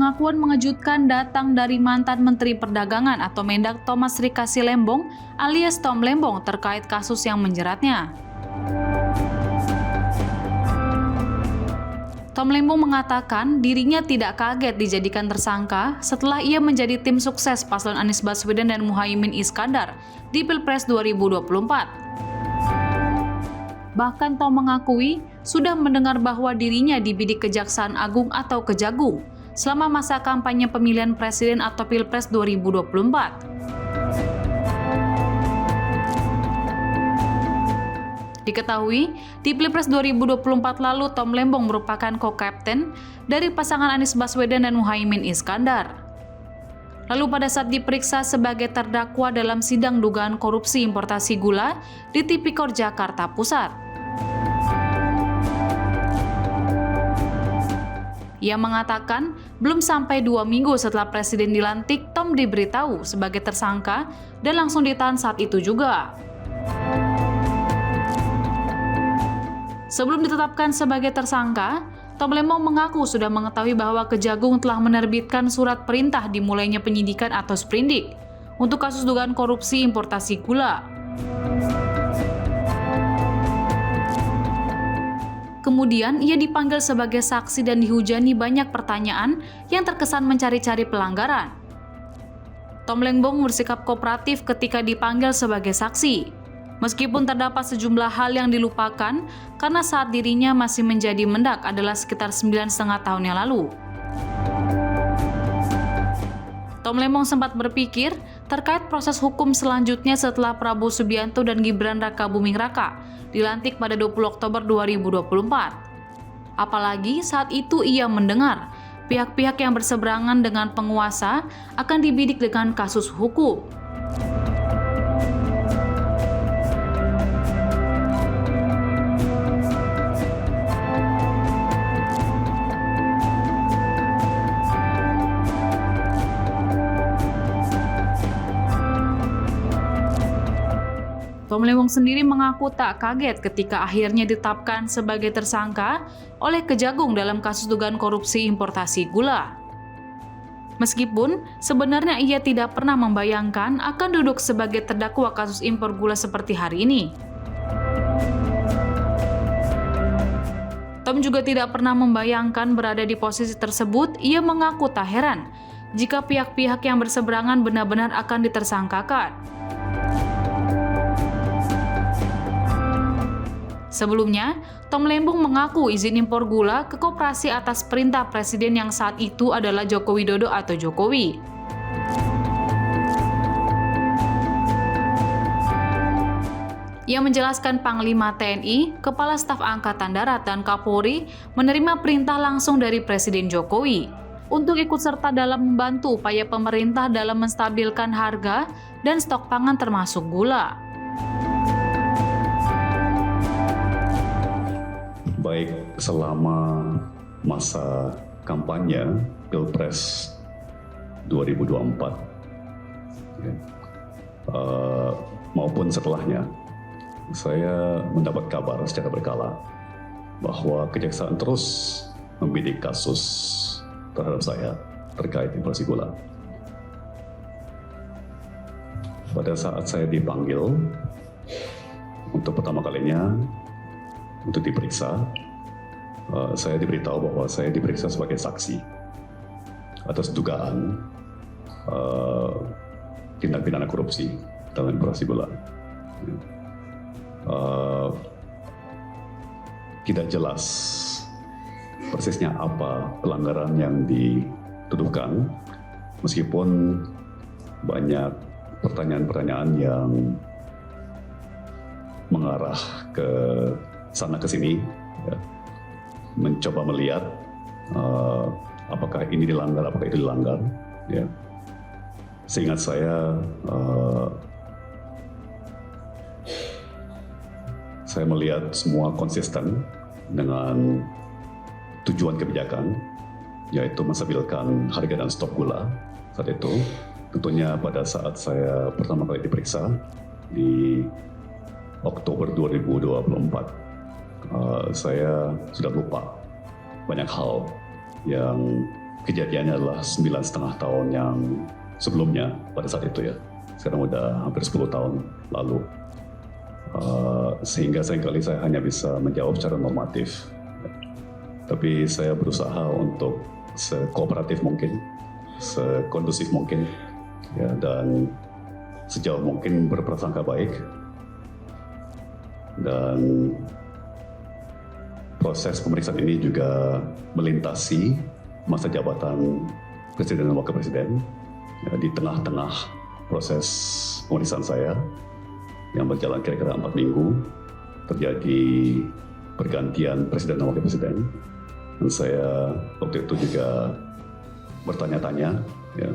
Pengakuan mengejutkan datang dari mantan Menteri Perdagangan atau Mendak Thomas Rikasi Lembong alias Tom Lembong terkait kasus yang menjeratnya. Tom Lembong mengatakan dirinya tidak kaget dijadikan tersangka setelah ia menjadi tim sukses paslon Anies Baswedan dan Muhaimin Iskandar di Pilpres 2024. Bahkan Tom mengakui sudah mendengar bahwa dirinya dibidik Kejaksaan Agung atau Kejagung selama masa kampanye pemilihan presiden atau Pilpres 2024. Diketahui, di Pilpres 2024 lalu Tom Lembong merupakan co-kapten dari pasangan Anies Baswedan dan Muhaimin Iskandar. Lalu pada saat diperiksa sebagai terdakwa dalam sidang dugaan korupsi importasi gula di Tipikor Jakarta Pusat. Ia mengatakan belum sampai 2 minggu setelah Presiden dilantik, Tom diberitahu sebagai tersangka dan langsung ditahan saat itu juga. Sebelum ditetapkan sebagai tersangka, Tom Lembong mengaku sudah mengetahui bahwa Kejagung telah menerbitkan surat perintah dimulainya penyidikan atau sprindik untuk kasus dugaan korupsi importasi gula. Kemudian ia dipanggil sebagai saksi dan dihujani banyak pertanyaan yang terkesan mencari-cari pelanggaran. Tom Lembong bersikap kooperatif ketika dipanggil sebagai saksi, meskipun terdapat sejumlah hal yang dilupakan karena saat dirinya masih menjadi Mendak adalah sekitar 9,5 tahun yang lalu. Tom Lembong sempat berpikir terkait proses hukum selanjutnya setelah Prabowo Subianto dan Gibran Rakabuming Raka dilantik pada 20 Oktober 2024. Apalagi saat itu ia mendengar pihak-pihak yang berseberangan dengan penguasa akan dibidik dengan kasus hukum. Tom Lembong sendiri mengaku tak kaget ketika akhirnya ditetapkan sebagai tersangka oleh Kejagung dalam kasus dugaan korupsi importasi gula. Meskipun sebenarnya ia tidak pernah membayangkan akan duduk sebagai terdakwa kasus impor gula seperti hari ini. Tom juga tidak pernah membayangkan berada di posisi tersebut. Ia mengaku tak heran jika pihak-pihak yang berseberangan benar-benar akan ditersangkakan. Sebelumnya, Tom Lembong mengaku izin impor gula ke koperasi atas perintah presiden yang saat itu adalah Joko Widodo atau Jokowi. Ia menjelaskan Panglima TNI, Kepala Staf Angkatan Darat, dan Kapolri menerima perintah langsung dari Presiden Jokowi untuk ikut serta dalam membantu upaya pemerintah dalam menstabilkan harga dan stok pangan termasuk gula. Baik selama masa kampanye Pilpres 2024 maupun setelahnya, saya mendapat kabar secara berkala bahwa Kejaksaan terus membidik kasus terhadap saya terkait importasi gula. Pada saat saya dipanggil untuk pertama kalinya untuk diperiksa, saya diberitahu bahwa saya diperiksa sebagai saksi atas dugaan tindak pidana korupsi dalam importasi gula. Tidak jelas persisnya apa pelanggaran yang dituduhkan, meskipun banyak pertanyaan-pertanyaan yang mengarah ke sana ke sini, ya, mencoba melihat apakah ini dilanggar, apakah itu dilanggar. Ya. Seingat saya melihat semua konsisten dengan tujuan kebijakan, yaitu menstabilkan harga dan stok gula saat itu. Tentunya pada saat saya pertama kali diperiksa di Oktober 2024, saya sudah lupa banyak hal yang kejadiannya adalah 9,5 tahun yang sebelumnya pada saat itu ya. Sekarang udah hampir 10 tahun lalu. Sehingga seringkali saya hanya bisa menjawab secara normatif. Tapi saya berusaha untuk sekooperatif mungkin, sekondusif mungkin, ya, dan sejauh mungkin berprasangka baik. Dan proses pemeriksaan ini juga melintasi masa jabatan Presiden dan Wakil Presiden, ya, di tengah-tengah proses pemeriksaan saya yang berjalan kira-kira 4 minggu, terjadi pergantian Presiden dan Wakil Presiden. Dan saya waktu itu juga bertanya-tanya, ya,